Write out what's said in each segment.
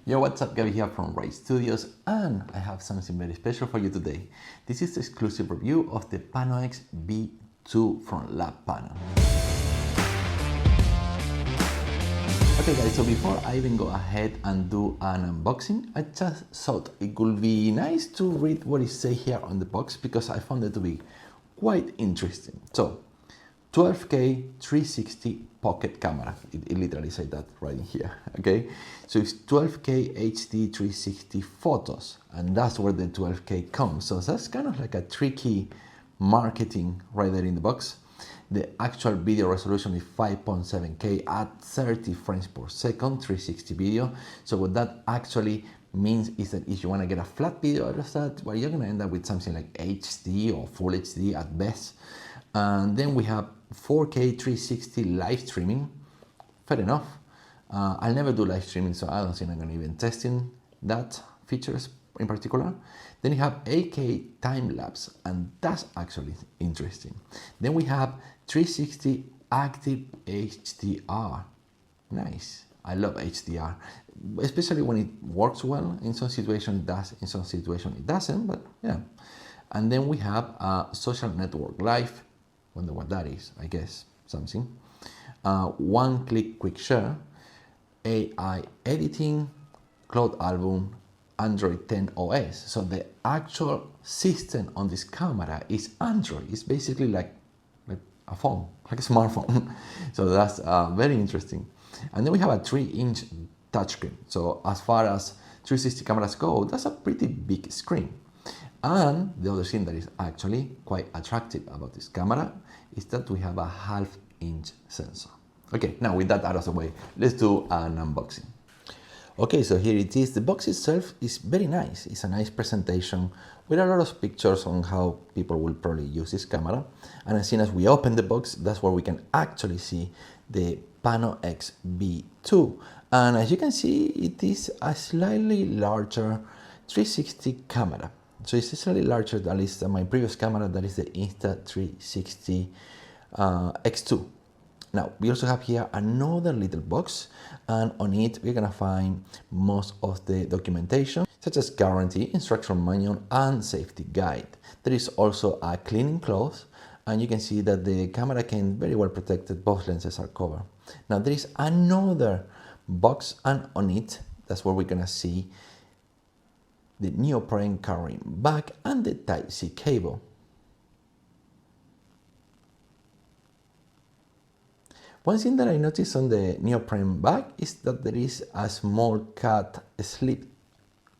Yo, what's up, Gabby here from Ray Studios, and I have something very special for you today. This is the exclusive review of the PanoX V2 from Lab Pano. Okay guys, so before I even go ahead and do an unboxing, I just thought it would be nice to read what it says here on the box because I found it to be quite interesting. So, 12K 360 pocket camera. It literally says that right in here, okay? So it's 12K HD 360 photos, and that's where the 12K comes. So that's kind of like a tricky marketing right there in the box. The actual video resolution is 5.7K at 30 frames per second, 360 video. So what that actually means is that if you want to get a flat video out of that, well, you're going to end up with something like HD or Full HD at best. And then we have 4K 360 live streaming. Fair enough. I'll never do live streaming, so I don't think I'm going to even testing that features in particular. Then you have 8K time lapse, and that's actually interesting. Then we have 360 active HDR. Nice. I love HDR, especially when it works well. In some situations it does, in some situations it doesn't, but yeah. And then we have social network live. Wonder what that is, I guess, something. One-click quick share, AI editing, cloud album, Android 10 OS. So the actual system on this camera is Android. It's basically like a phone, like a smartphone. So that's very interesting. And then we have a 3-inch touchscreen. So as far as 360 cameras go, that's a pretty big screen. And the other thing that is actually quite attractive about this camera is that we have a 1/2-inch sensor. Okay, now with that out of the way, let's do an unboxing. Okay, so here it is. The box itself is very nice. It's a nice presentation with a lot of pictures on how people will probably use this camera. And as soon as we open the box, that's where we can actually see the PanoX V2. And as you can see, it is a slightly larger 360 camera. So it's slightly larger than my previous camera, that is the Insta360 X2. Now, we also have here another little box, and on it we're gonna find most of the documentation, such as guarantee, instruction manual, and safety guide. There is also a cleaning cloth, and you can see that the camera can very well protected, both lenses are covered. Now, there is another box, and on it, that's where we're gonna see the neoprene carrying bag and the Type-C cable. One thing that I noticed on the neoprene bag is that there is a small cut slip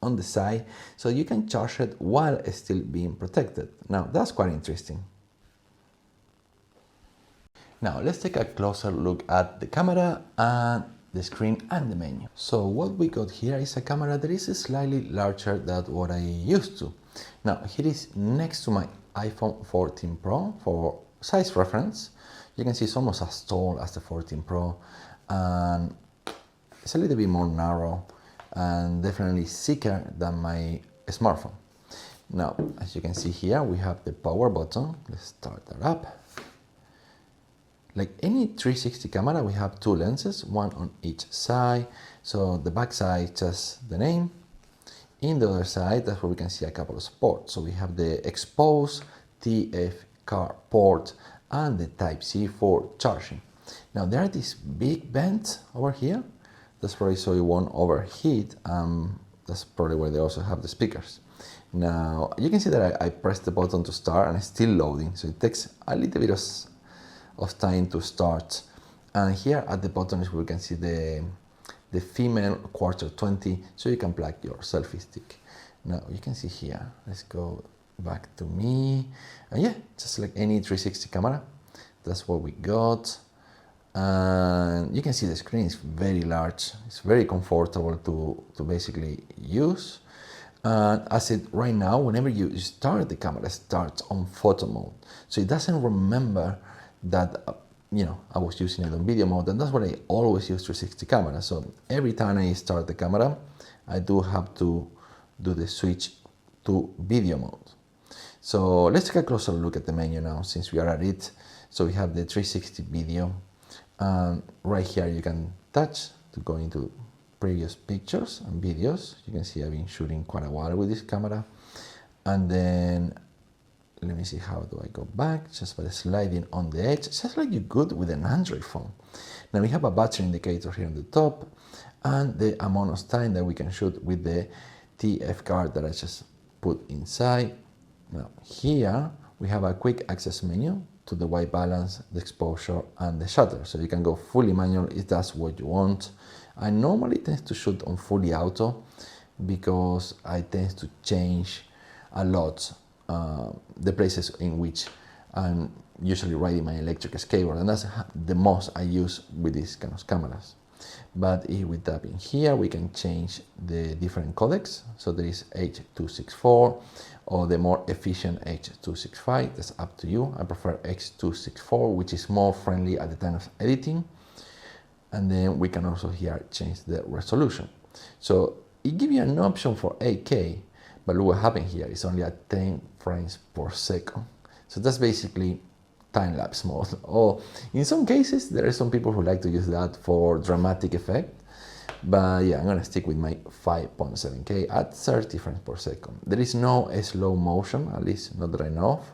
on the side, so you can charge it while still being protected. Now, that's quite interesting. Now, let's take a closer look at the camera and the screen and the menu. So what we got here is a camera that is slightly larger than what I used to. Now, here is next to my iPhone 14 Pro for size reference. You can see it's almost as tall as the 14 Pro, and it's a little bit more narrow and definitely thicker than my smartphone. Now, as you can see here, we have the power button. Let's start that up. Like any 360 camera, we have two lenses, one on each side. So the back side, just the name. In the other side, that's where we can see a couple of ports. So we have the exposed TF car port and the Type-C for charging. Now there are these big vents over here. That's probably so you won't overheat. That's probably where they also have the speakers. Now you can see that I pressed the button to start and it's still loading. So it takes a little bit of time to start. And here at the bottom is where we can see the female quarter 20, so you can plug your selfie stick. Now you can see here, let's go back to me, and yeah, just like any 360 camera, that's what we got. And you can see the screen is very large, it's very comfortable to basically use. And as it right now, whenever you start the camera, it starts on photo mode, so it doesn't remember that I was using it on video mode, and that's what I always use 360 camera. So every time I start the camera, I do have to do the switch to video mode. So let's take a closer look at the menu now, since we are at it. So we have the 360 video, right here you can touch to go into previous pictures and videos. You can see I've been shooting quite a while with this camera. And then, let me see, how do I go back? Just by sliding on the edge, just like you could with an Android phone. Now we have a battery indicator here on the top, and the amount of time that we can shoot with the TF card that I just put inside. Now here we have a quick access menu to the white balance, the exposure, and the shutter. So you can go fully manual if that's what you want. I normally tend to shoot on fully auto because I tend to change a lot the places in which I'm usually riding my electric skateboard, and that's the most I use with these kind of cameras. But if we tap in here, we can change the different codecs. So there is H.264 or the more efficient H.265. That's up to you. I prefer H.264, which is more friendly at the time of editing. And then we can also here change the resolution. So it gives you an option for 8K, but look what happened here. It's only at 10 frames per second. So that's basically time-lapse mode. Or in some cases, there are some people who like to use that for dramatic effect. But yeah, I'm gonna stick with my 5.7K at 30 frames per second. There is no slow motion, at least not that I know of.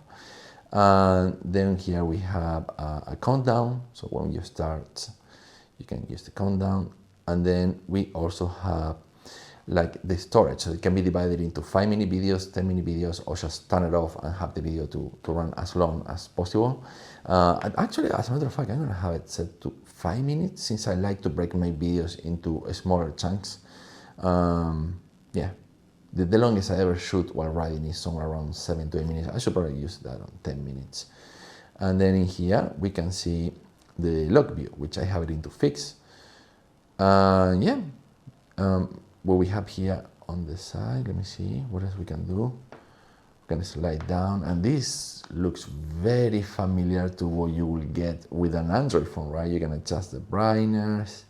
And then here we have a countdown. So when you start, you can use the countdown. And then we also have like the storage, so it can be divided into 5-minute videos, 10-minute videos, or just turn it off and have the video to run as long as possible. And actually, as a matter of fact, I'm gonna have it set to 5 minutes since I like to break my videos into smaller chunks. Yeah, the longest I ever shoot while riding is somewhere around 7 to 8 minutes. I should probably use that on 10 minutes. And then in here, we can see the log view, which I have it into fixed. Yeah. What we have here on the side, let me see what else we can do. We can slide down, and this looks very familiar to what you will get with an Android phone, right? You can adjust the brightness,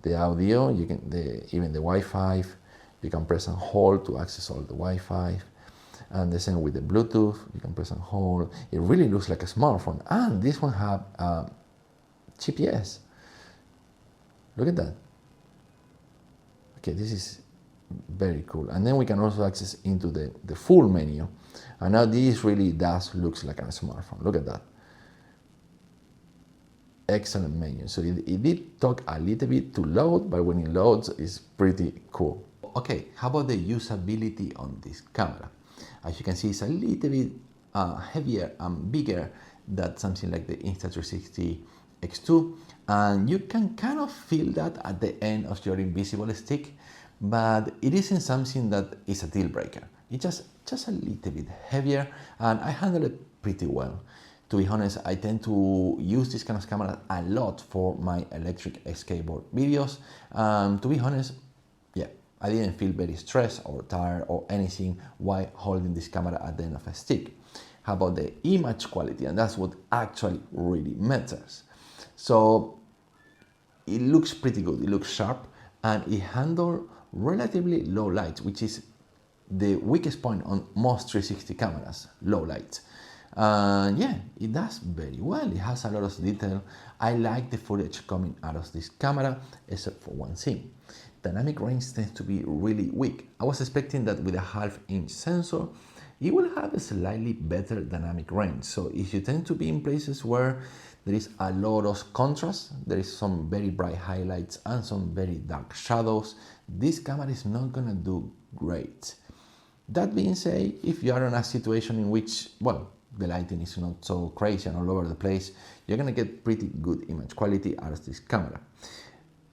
the audio, you can even the Wi-Fi. You can press and hold to access all the Wi-Fi, and the same with the Bluetooth. You can press and hold. It really looks like a smartphone, and this one have GPS. Look at that. Okay, this is very cool. And then we can also access into the full menu. And now this really does looks like a smartphone. Look at that. Excellent menu. So it did take a little bit to load, but when it loads, it's pretty cool. Okay, how about the usability on this camera? As you can see, it's a little bit heavier and bigger than something like the Insta360 X2, and you can kind of feel that at the end of your invisible stick, but it isn't something that is a deal breaker. It's just a little bit heavier, and I handle it pretty well. To be honest, I tend to use this kind of camera a lot for my electric skateboard videos. To be honest, yeah, I didn't feel very stressed or tired or anything while holding this camera at the end of a stick. How about the image quality? And that's what actually really matters. So it looks pretty good, it looks sharp, and it handles relatively low light, which is the weakest point on most 360 cameras, low light. Yeah, it does very well. It has a lot of detail. I like the footage coming out of this camera, except for one thing. Dynamic range tends to be really weak. I was expecting that with a 1/2-inch sensor, it will have a slightly better dynamic range. So if you tend to be in places where there is a lot of contrast, there is some very bright highlights and some very dark shadows, this camera is not gonna do great. That being said, if you are in a situation in which, well, the lighting is not so crazy and all over the place, you're gonna get pretty good image quality out of this camera.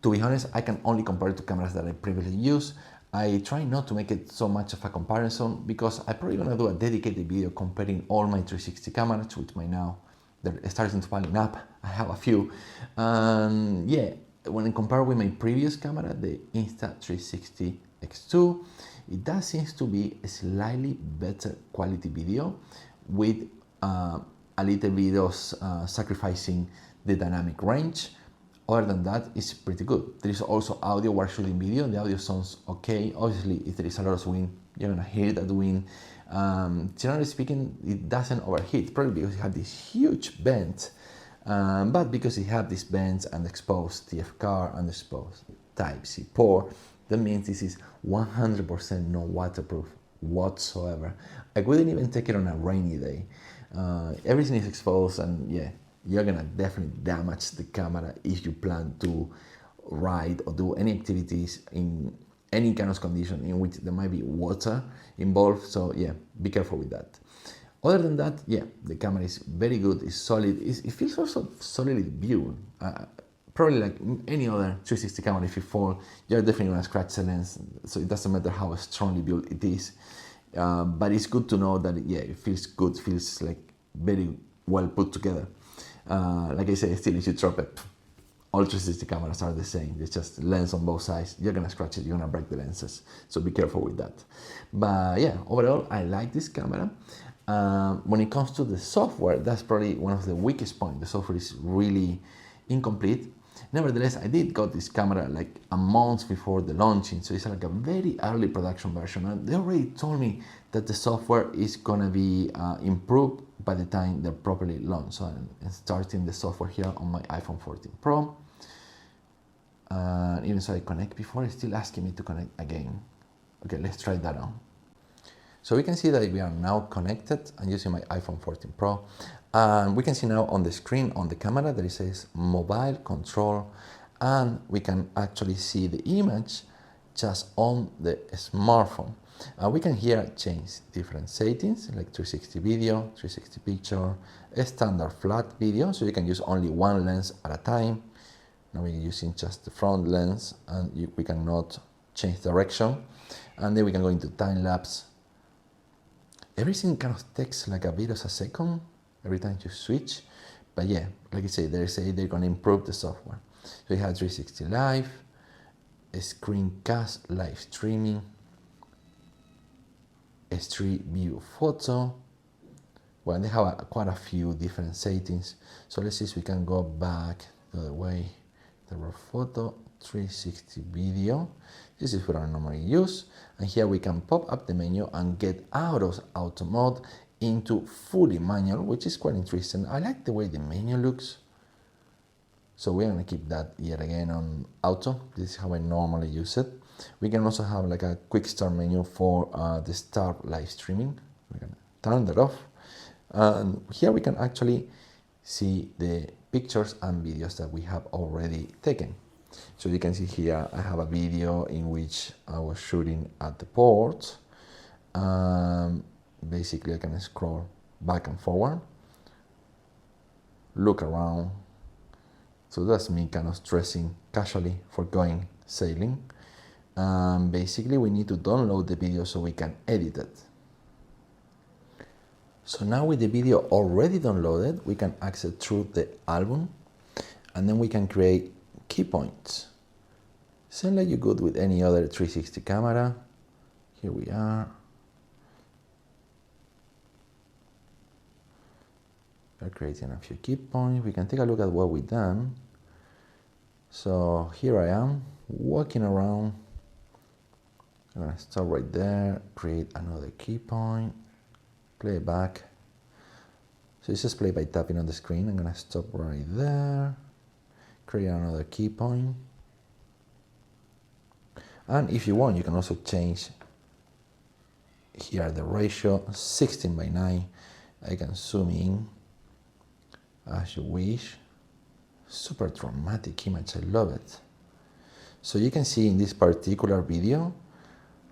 To be honest, I can only compare it to cameras that I previously used. I try not to make it so much of a comparison because I'm probably gonna do a dedicated video comparing all my 360 cameras, which by now they're starting to piling up. I have a few. Yeah, when I compare with my previous camera, the Insta360 X2, it does seem to be a slightly better quality video with a little bit of sacrificing the dynamic range. Other than that, it's pretty good. There is also audio while shooting video. The audio sounds okay. Obviously, if there is a lot of wind, you're gonna hear that wind. Generally speaking, it doesn't overheat, probably because it has this huge bend, but because it has these bends and exposed TF car and exposed Type-C port. That means this is 100% non waterproof whatsoever. I wouldn't even take it on a rainy day. Everything is exposed, and yeah, you're gonna definitely damage the camera if you plan to ride or do any activities in any kind of condition in which there might be water involved. So yeah, be careful with that. Other than that, yeah, the camera is very good, it's solid, it feels also solidly built. Probably like any other 360 camera, if you fall, you're definitely gonna scratch the lens, so it doesn't matter how strongly built it is. But it's good to know that, yeah, it feels good, feels like very well put together. Like I say, still, if you drop it, all 360 cameras are the same. It's just lens on both sides. You're gonna scratch it, you're gonna break the lenses. So be careful with that. But yeah, overall, I like this camera. When it comes to the software, that's probably one of the weakest points. The software is really incomplete. Nevertheless, I did got this camera like a month before the launching, so it's like a very early production version. And they already told me that the software is gonna be improved by the time they're properly launched. So I'm starting the software here on my iPhone 14 Pro. Even so I connect before, it's still asking me to connect again. Okay, let's try that on. So we can see that we are now connected. I'm using my iPhone 14 Pro. And we can see now on the screen, on the camera, that it says mobile control. And we can actually see the image just on the smartphone. We can here change different settings, like 360 video, 360 picture, a standard flat video, so you can use only one lens at a time. Now we're using just the front lens, and we cannot change direction. And then we can go into time lapse. Everything kind of takes like a bit of a second every time you switch. But yeah, like I say, they're going to improve the software. So you have 360 live, a screencast live streaming, a street view photo. Well, they have quite a few different settings. So let's see if we can go back the other way. The raw photo, 360 video. This is what I normally use. And here we can pop up the menu and get out of auto mode into fully manual, which is quite interesting. I like the way the menu looks. So we're gonna keep that yet again on auto. This is how I normally use it. We can also have like a quick start menu for the start live streaming. We're gonna turn that off. And here we can actually see the pictures and videos that we have already taken. So you can see here, I have a video in which I was shooting at the port. Basically, I can scroll back and forward, look around. So that's me kind of dressing casually for going sailing. Basically, we need to download the video so we can edit it. So now with the video already downloaded, we can access through the album, and then we can create key points. Same like you could with any other 360 camera. Here we are. We're creating a few key points. We can take a look at what we've done. So here I am walking around. I'm gonna start right there, create another key point, play it back. So it's just play by tapping on the screen. I'm gonna stop right there, create another key point. And if you want, you can also change here the ratio, 16:9. I can zoom in as you wish. Super dramatic image, I love it. So you can see in this particular video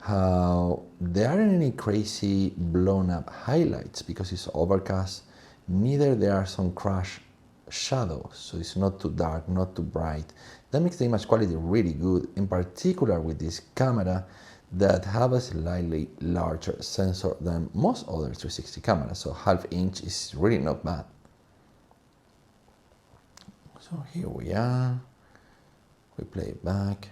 how there aren't any crazy blown up highlights because it's overcast, neither there are some crash shadows, so it's not too dark, not too bright. That makes the image quality really good, in particular with this camera that have a slightly larger sensor than most other 360 cameras, so ½ inch is really not bad. So here we are, we play it back.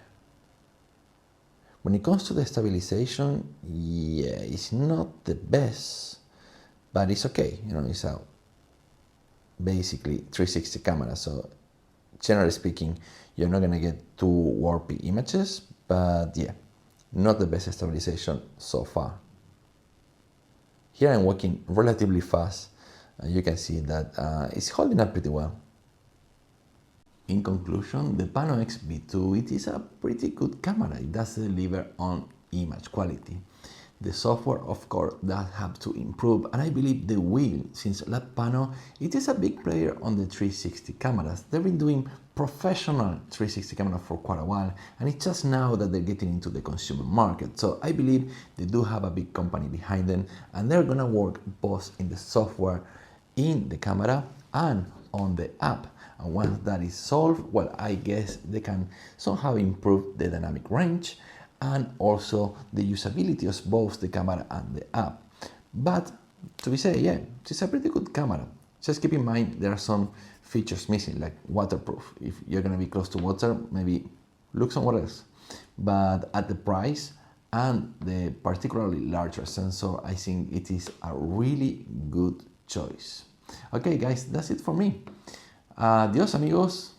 When it comes to the stabilization, yeah, it's not the best, but it's okay. You know, it's a basically 360 camera, so generally speaking, you're not gonna get too warpy images, but yeah, not the best stabilization so far. Here I'm walking relatively fast, and you can see that it's holding up pretty well. In conclusion, the PanoX V2, it is a pretty good camera. It does deliver on image quality. The software, of course, does have to improve, and I believe they will, since Pano, it is a big player on the 360 cameras. They've been doing professional 360 cameras for quite a while, and it's just now that they're getting into the consumer market. So I believe they do have a big company behind them, and they're gonna work both in the software, in the camera, and on the app. And once that is solved, well, I guess they can somehow improve the dynamic range and also the usability of both the camera and the app. But to be said, yeah, it's a pretty good camera. Just keep in mind there are some features missing, like waterproof. If you're gonna be close to water, maybe look somewhere else. But at the price and the particularly larger sensor, I think it is a really good choice. Okay guys, that's it for me. Adiós amigos.